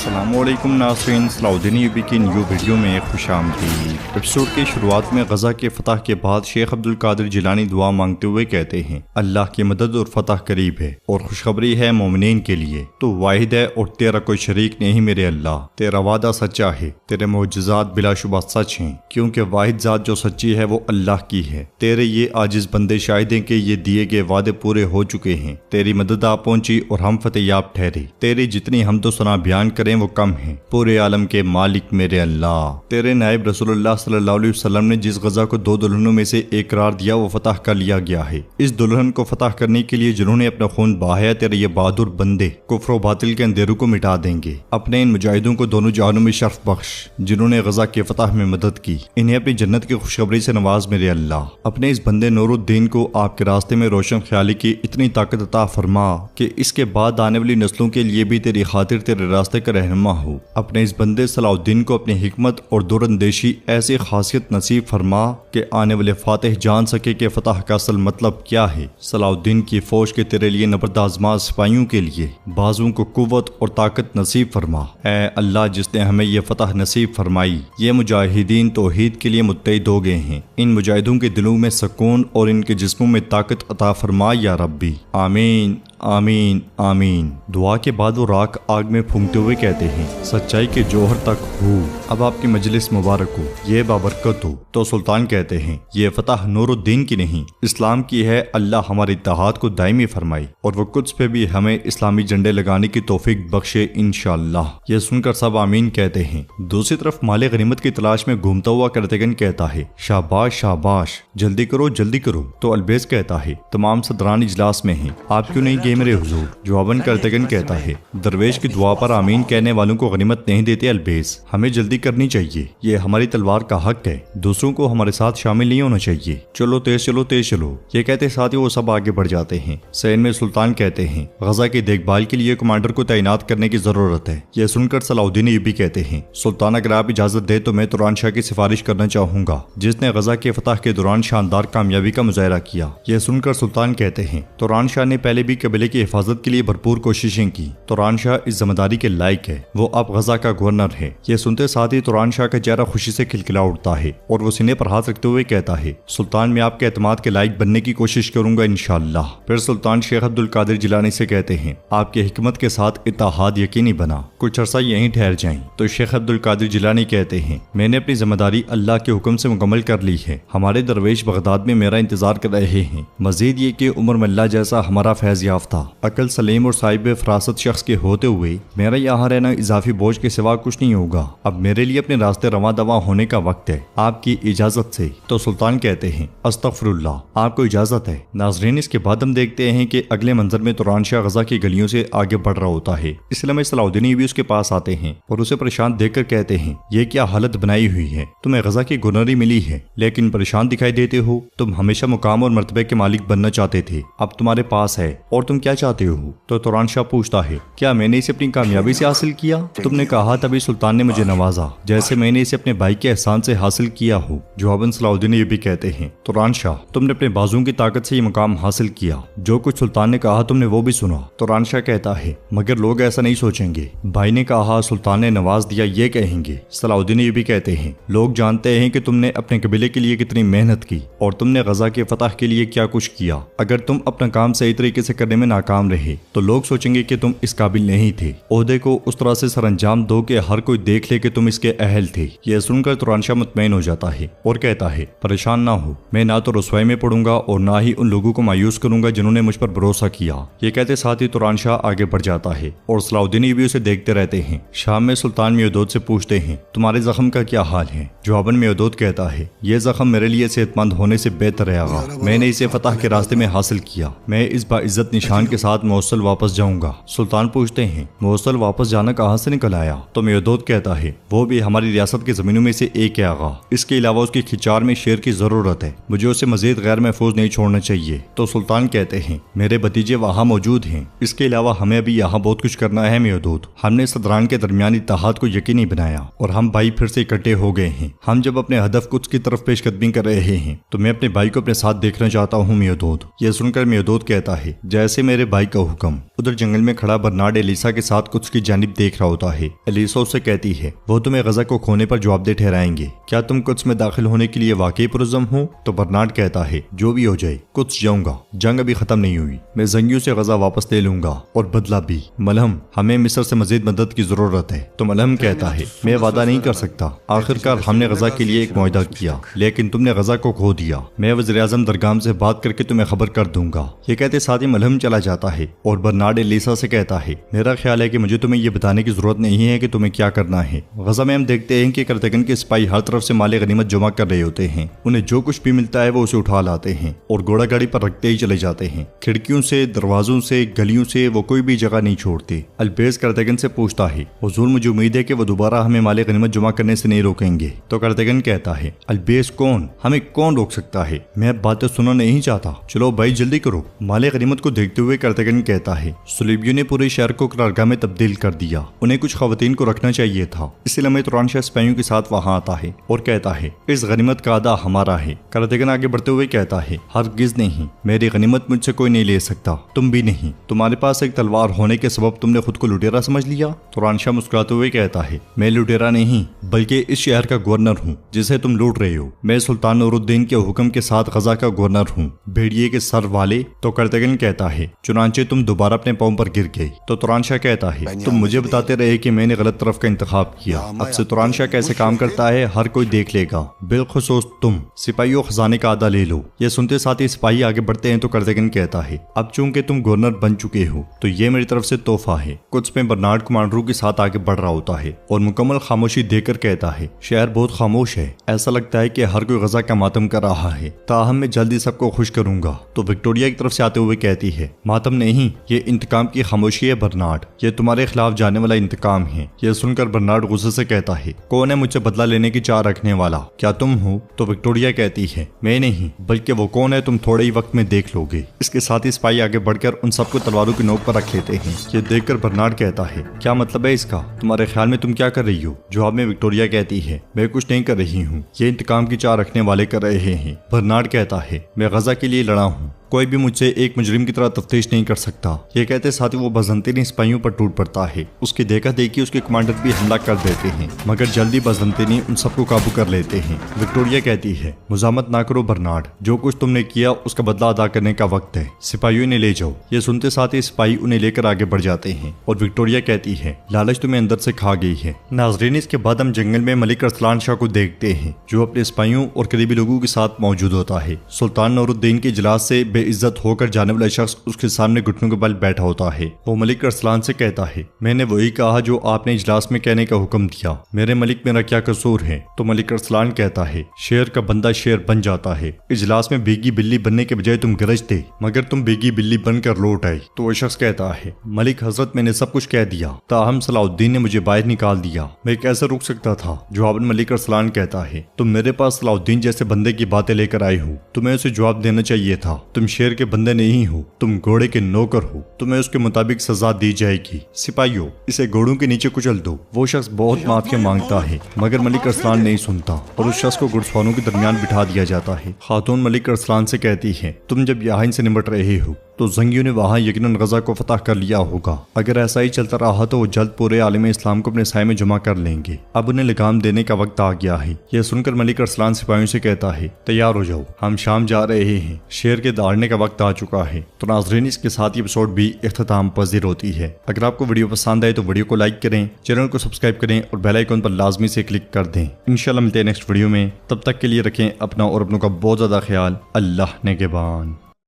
अस्सलामुअलैकुम नाज़रीन, सलाउद्दीन यूबी की न्यू वीडियो में खुशामदीद। एपिसोड की शुरुआत में गज़ा के फतह के बाद शेख अब्दुल कादिर जिलानी दुआ मांगते हुए कहते हैं, अल्लाह की मदद और फतह करीब है और खुशखबरी है मोमिनीन के लिए। तो वाहिद है और तेरा कोई शरीक नहीं मेरे अल्लाह। तेरा वादा सच्चा है, तेरे मोजज़ात बिलाशुबा सच हैं, क्योंकि वाहिद ज़ात जो सच्ची है वो अल्लाह की है। तेरे ये आजिज़ बंदे शाहिद हैं कि ये दिए गए वादे पूरे हो चुके हैं। तेरी मदद आ पहुंची और हम फतेहयाब ठहरे। तेरी जितनी हमदो सना बयान करें वो कम है। पूरे आलम के मालिक मेरे अल्लाह। तेरे नायब रसूलुल्लाह सल्लल्लाहु अलैहि वसल्लम ने जिस गजा को 2 दुल्हनों में से एक करार दिया वो फतह कर लिया गया है। इस दुल्हन को फतह करने के लिए जिन्होंने अपना खून बहाया, तेरे ये बहादुर बंदे कुफ्र व बातिल के अंधेरों को मिटा देंगे। अपने इन मुजाहिदों को दोनों जहानों में शर्फ बख्श जिन्होंने गजा के फतह में मदद की। इन्हें अपनी जन्नत की खुशखबरी से नवाज मेरे अल्लाह। अपने इस बंदे नूरुद्दीन को आपके रास्ते में रोशन ख्याली की इतनी ताकत अता फरमा कि इसके बाद आने वाली नस्लों के लिए भी तेरी खातिर तेरे रास्ते का रहनुमा हो। अपने इस बंदे सलाउद्दीन को अपनी हिकमत और दूरंदेशी ऐसी खासियत नसीब फरमा कि आने वाले फातिह जान सके कि फतह का असल मतलब क्या है। सलाउद्दीन की फौज के तेरे लिए नबरदाजमा सिपाहियों के लिए बाजुओं को कुव्वत और ताकत नसीब फरमा। ऐ अल्लाह, जिसने हमें यह फतह नसीब फरमाई, ये मुजाहिदीन तौहीद के लिए मुत्तहिद हो गए हैं। इन मुजाहिदों के दिलों में सुकून और इनके जिस्मों में ताकत अता फरमा या रब्बी। आमीन आमीन आमीन। दुआ के बाद वो राख आग में फूंकते हुए कहते हैं, सच्चाई के जोहर तक हो। अब आपकी मजलिस मुबारक हो, ये बाबरकत हो। तो सुल्तान कहते हैं, ये फतह नूरुद्दीन की नहीं इस्लाम की है। अल्लाह हमारे इत्तेहाद को दायमी फरमाए और वो कुछ पे भी हमें इस्लामी झंडे लगाने की तौफीक बख्शे इंशाअल्लाह। ये सुनकर सब आमीन कहते हैं। दूसरी तरफ माले गनीमत की तलाश में घूमता हुआ करतेगन कहता है, शाबाश शाबाश, जल्दी करो जल्दी करो। तो अलबेज कहता है, तमाम सदरान इजलास में हैं, आप क्यों नहीं गए मेरे हुजूर। जवाबन करतेगन कहता है, दरवेश की दुआ पर आमीन कहने वालों को गनीमत नहीं देते अलबेज, हमें जल्दी करनी चाहिए, ये हमारी तलवार का हक है। दूसरों को हमारे साथ शामिल नहीं होना चाहिए। चलो तेज चलो तेज चलो। ये कहते साथ ही वो सब आगे बढ़ जाते हैं। सैन में सुल्तान कहते हैं, गजा की देखभाल के लिए कमांडर को तैनात करने की जरूरत है। यह सुनकर सलाउद्दीन यूबी कहते हैं, सुल्तान अगर आप इजाजत दे तो मैं तुरान शाह की सिफारिश करना चाहूंगा, जिसने गजा के फतह के दौरान शानदार कामयाबी का मुजाहरा किया। यह सुनकर सुल्तान कहते हैं, तुरान शाह ने पहले भी कबीले की हिफाजत के लिए भरपूर कोशिशें की। तुरान शाह इस जिम्मेदारी के लायक है, वो अब गजा का गवर्नर है। यह सुनते साथ ही तुरान शाह का चेहरा खुशी से खिलखिला उठता है और वो सीने पर हाथ रखते हुए कहता है, सुल्तान मैं आपके एतमाद के लायक बनने की कोशिश करूंगा इंशाअल्लाह। फिर सुल्तान शेख अब्दुल कादिर जिलानी से कहते हैं, आपकी हिकमत के साथ इत्तेहाद यकीनी बना, कुछ अर्सा यहीं ठहर जाएं। तो शेख अब्दुल कादिर जिलानी कहते हैं, मैंने अपनी जिम्मेदारी अल्लाह के हुक्म से मुकम्मल कर ली है। हमारे दरवेश बगदाद में मेरा इंतजार कर रहे हैं। मजीद ये कि उमर मल्ला जैसा हमारा फैज याफ्ता, अकल सलीम और साहिब फरासत शख्स के होते हुए मेरा यहाँ रहना इजाफी बोझ के सिवा कुछ नहीं होगा। अब मेरे लिए अपने रास्ते रवा दवा होने का वक्त है, आपकी इजाजत से। तो सुल्तान कहते हैं, अस्तगफिरुल्लाह, आपको इजाजत है। नाजरीन, इसके बाद हम देखते हैं कि अगले मंजर में तुरान शाह गजा की गलियों से आगे बढ़ रहा होता है। इसलिए में सलाउद्दीन यूबी उसके पास आते हैं और उसे परेशान देखकर कहते हैं, ये क्या हालत बनाई हुई है, तुम्हें गजा की गवर्नरी मिली है लेकिन परेशान दिखाई देते हो। तुम हमेशा मुकाम और मर्तबे के मालिक बनना चाहते थे, अब तुम्हारे पास है और तुम क्या चाहते हो। तो तुरान शाह पूछता है, क्या मैंने इसे अपनी कामयाबी से हासिल किया? तुमने कहा तभी सुल्तान ने मुझे नवाजा, जैसे मैंने इसे अपने भाई के एहसान से हासिल किया हो। जवाबन सलाउद्दीन यूबी कहते हैं, तुरान शाह तुमने अपने बाजुओं की ताकत से ये मुकाम हासिल किया, जो कुछ सुल्तान ने कहा तुमने वो भी सुना। तुरान शाह कहता है, मगर लोग ऐसा नहीं सोचेंगे, भाई ने कहा सुल्तान ने नवाज दिया ये कहेंगे। सलाउद्दीन यूबी कहते हैं, लोग जानते हैं कि तुमने अपने कबीले के लिए कितनी मेहनत की और तुमने गजा के फतह के लिए क्या कुछ किया। अगर तुम अपना काम सही तरीके से करने में नाकाम रहे तो लोग सोचेंगे कि तुम इस काबिल नहीं थे। ओहदे को उस तरह से सरअंजाम दो कि हर कोई देख ले कि तुम इसके अहल थे। यह सुनकर तुरान शाह मुतमईन हो जाता है और कहता है, परेशान ना हो, मैं ना तो रसवाई में पड़ूंगा और ना ही उन लोगों को मायूस करूंगा जिन्होंने मुझ पर भरोसा किया। ये कहते साथ ही तुरान शाह आगे बढ़ जाता है और सलाउद्दीन यूबी उसे देखते रहते हैं। शाम में सुल्तान मियोदोद से पूछते हैं, तुम्हारे जख्म का क्या हाल है? जवाबन मियोदोद कहता है, ये जख्म मेरे लिए सेहतमंद होने से बेहतर है आगा, मैंने इसे फतह के रास्ते में हासिल किया, मैं इस बाइज्जत निशान के साथ मौसल वापस जाऊंगा। सुल्तान पूछते हैं, मौसल वापस जाना कहाँ से निकल आया? तो मियोदोद कहता है, वो भी हमारी रियासत की जमीनों में से एक है आगा, इसके अलावा उसकी खिचार में शेर की जरूरत है, मुझे उसे मजीद गैर महफूज नहीं छोड़ना चाहिए। तो सुल्तान कहते हैं, मेरे भतीजे वहाँ मौजूद हैं, इसके अलावा हमें अभी यहाँ बहुत कुछ करना है मियोदोद। हमने सदरान के दरमियान इत्तेहाद को यकीनी बनाया और हम भाई फिर से इकट्ठे हो गए हैं। हम जब अपने हदफ कुछ की तरफ पेशकदमी कर रहे हैं तो मैं अपने भाई को अपने साथ देखना चाहता हूँ मियोदोद। यह सुनकर मियोदोद कहता है, जैसे जैसे मेरे भाई का हुक्म। उधर जंगल में खड़ा बर्नार्ड एलिसा के साथ कुछ की जानिब देख रहा होता है। एलिसा उससे कहती है वो तुम्हें गजा को खोने पर जवाबदेह ठहराएंगे, क्या तुम कुछ में दाखिल होने के लिए वाकई पुरज़म हो? तो बर्नार्ड कहता है जो भी हो जाए कुछ जाऊंगा, जंग अभी खत्म नहीं हुई, मैं जंगियों से गजा वापस ले लूंगा और बदला भी। मलहम, हमें मिस्र से मजीद मदद की जरूरत है। तो मलहम कहता है मैं वादा नहीं कर सकता, आखिरकार हमने गजा के लिए एक मुआहदा किया लेकिन तुमने गजा को खो दिया। मैं वज़ीर-ए-आज़म दरगाम से बात करके तुम्हें खबर कर दूंगा। ये कहते साथ ही मलहम चला जाता है और बर्नार्ड एलिसा से कहता है मेरा ख्याल है कि मुझे तुम्हें यह बताने की जरूरत नहीं है कि तुम्हें क्या करना है। गजा में हम देखते हैं कि करतगन के सिपाही हर तरफ से माले गनीमत जमा कर रहे होते हैं। उन्हें जो कुछ भी मिलता है वो उसे उठा लाते हैं और घोड़ा गाड़ी पर रखते ही चले जाते हैं। खिड़कियों से, दरवाजों से, गलियों से वो कोई भी जगह नहीं छोड़ते। अल्बेस करतगन से पूछता है हुजूर मुझे उम्मीद है कि वो दोबारा हमें माले गनीमत जमा करने से नहीं रोकेंगे। तो करतगन कहता है अल्बेस कौन, हमें कौन रोक सकता है? मैं अब बातें सुनना नहीं चाहता, चलो भाई जल्दी करो। माले गनीमत को देखते हुए करतगन कहता है सलीबियों ने पूरे शहर को करारगाह में तब्दील कर दिया, उन्हें कुछ खवातीन को रखना चाहिए था। इसलिए तुरानशाह सिपाहियों के साथ वहां आता है और कहता है इस गनीमत का आधा हमारा है। करतगन आगे बढ़ते हुए कहता है हरगिज़ नहीं, मेरी गनीमत मुझसे कोई नहीं ले सकता, तुम भी नहीं। तुम्हारे पास एक तलवार होने के सबब तुमने खुद को लुटेरा समझ लिया। तुरानशाह मुस्कुराते हुए कहता है मैं लुटेरा नहीं बल्कि इस शहर का गवर्नर हूँ जिसे तुम लूट रहे हो। मैं सुल्तान नूरुद्दीन के हुक्म के साथ गजा का गवर्नर हूँ, भेड़िए के सर वाले। तो करतगन कहता है चुनांचे तुम दोबारा अपने पांव पर गिर गए। तो तुरानशाह कहता है तुम मुझे बताते रहे कि मैंने गलत तरफ का इंतखाब किया, अब से तुरानशाह कैसे काम करता है हर कोई देख लेगा, बिलखुसूस तुम। सिपाहियों खजाने का आधा ले लो। ये सुनते साथ ही सिपाही आगे बढ़ते हैं तो करतगन कहता है अब चूंकि तुम गवर्नर बन चुके हो तो ये मेरी तरफ से तोहफा है। कुछ में बर्नार्ड कमांडरों के साथ आगे बढ़ रहा होता है और मुकम्मल खामोशी देकर कहता है शहर बहुत खामोश है, ऐसा लगता है कि हर कोई गजा का मातम कर रहा है, ताहम मैं जल्दी सबको खुश करूंगा। तो विक्टोरिया की तरफ से आते हुए कहती है मातम नहीं, ये इंतकाम की खामोशी है बर्नार्ड, ये तुम्हारे खिलाफ जाने वाला इंतकाम है। यह सुनकर बर्नार्ड गुस्से से कहता है कौन है मुझसे बदला लेने की चाह रखने वाला, क्या तुम हो? तो विक्टोरिया कहती है मैं नहीं बल्कि वो कौन है तुम थोड़े ही वक्त में देख लोगे। इसके साथ ही सिपाही आगे बढ़कर उन सबको तलवारों की नोक पर रख लेते हैं। ये देखकर बर्नार्ड कहता है क्या मतलब है इसका, तुम्हारे ख्याल में तुम क्या कर रही हो? जवाब में विक्टोरिया कहती है मैं कुछ नहीं कर रही हूँ, ये इंतकाम की चाह रखने वाले कर रहे हैं। बर्नार्ड कहता है मैं गजा के लिए लड़ा हूँ, कोई भी मुझसे एक मुजरिम की तरह तफ्तीश नहीं कर सकता। ये कहते साथ ही वो बजंतीनी सिपाहियों पर टूट पड़ता है। उसकी देखा देखी उसके कमांडर भी हमला कर देते हैं मगर जल्दी बजंतीनी उन सबको काबू कर लेते हैं। विक्टोरिया कहती है मुजामत ना करो बर्नार्ड, जो कुछ तुमने किया उसका बदला अदा करने का वक्त है, सिपाहियों ने ले जाओ। ये सुनते साथ ही सिपाही उन्हें लेकर आगे बढ़ जाते हैं और विक्टोरिया कहती है लालच तुम्हें अंदर से खा गई है। नाजरीन इसके बाद हम जंगल में मलिक अरसलान शाह को देखते हैं जो अपने सिपाहियों और करीबी लोगों के साथ मौजूद होता है। सुल्तान नूरुद्दीन के इजलास से इज्जत होकर जाने वाला शख्स उसके सामने घुटनों के बल बैठा होता है। वो मलिक अरसलान से कहता है मैंने वही कहा जो आपने इजलास में कहने का हुक्म दिया, मेरे मलिक मेरा क्या कसूर है? तो मलिक अरसलान कहता है शेर का बंदा शेर बन जाता है, इजलास में भीगी बिल्ली बनने के बजाय तुम गरजते मगर तुम भीगी बिल्ली बनकर लौट आई। तो वो शख्स कहता है मलिक हजरत मैंने सब कुछ कह दिया, ताहम सलाउद्दीन ने मुझे बाहर निकाल दिया, मैं कैसे रुक सकता था? जवाब में मलिक अरसलान कहता है तुम मेरे पास सलाउद्दीन जैसे बंदे की बातें लेकर आए हो, तुम्हें उसे जवाब देना चाहिए था। तुम शेर के बंदे नहीं हो, तुम घोड़े के नौकर हो, तुम्हें उसके मुताबिक सजा दी जाएगी। सिपाहियों इसे घोड़ों के नीचे कुचल दो। वो शख्स बहुत माफिया मांगता है मगर मलिक अरसलान नहीं सुनता और उस शख्स को घुड़सवारों के दरमियान बिठा दिया जाता है। खातून मलिक अरसलान से कहती है तुम जब यहाँ इनसे निपट रहे हो तो जंगियों ने वहाँ यकीनन गजा को फतह कर लिया होगा। अगर ऐसा ही चलता रहा तो वो जल्द पूरे आलम इस्लाम को अपने साय में जमा कर लेंगे। अब उन्हें लगाम देने का वक्त आ गया है। यह सुनकर मलिक अरसलान सिपाहियों से कहता है तैयार हो जाओ, हम शाम जा रहे हैं, शेर के दहाड़ने का वक्त आ चुका है। तो नाज़रीन इसके साथ ही एपिसोड भी इख्तिताम पजीर होती है। अगर आपको वीडियो पसंद आए तो वीडियो को लाइक करें, चैनल को सब्सक्राइब करें और बेल आइकन पर लाजमी से क्लिक कर दें। इंशाल्लाह मिलते हैं नेक्स्ट वीडियो में, तब तक के लिए रखें अपना और अपनों का बहुत ज्यादा ख्याल। अल्लाह नेगेबान।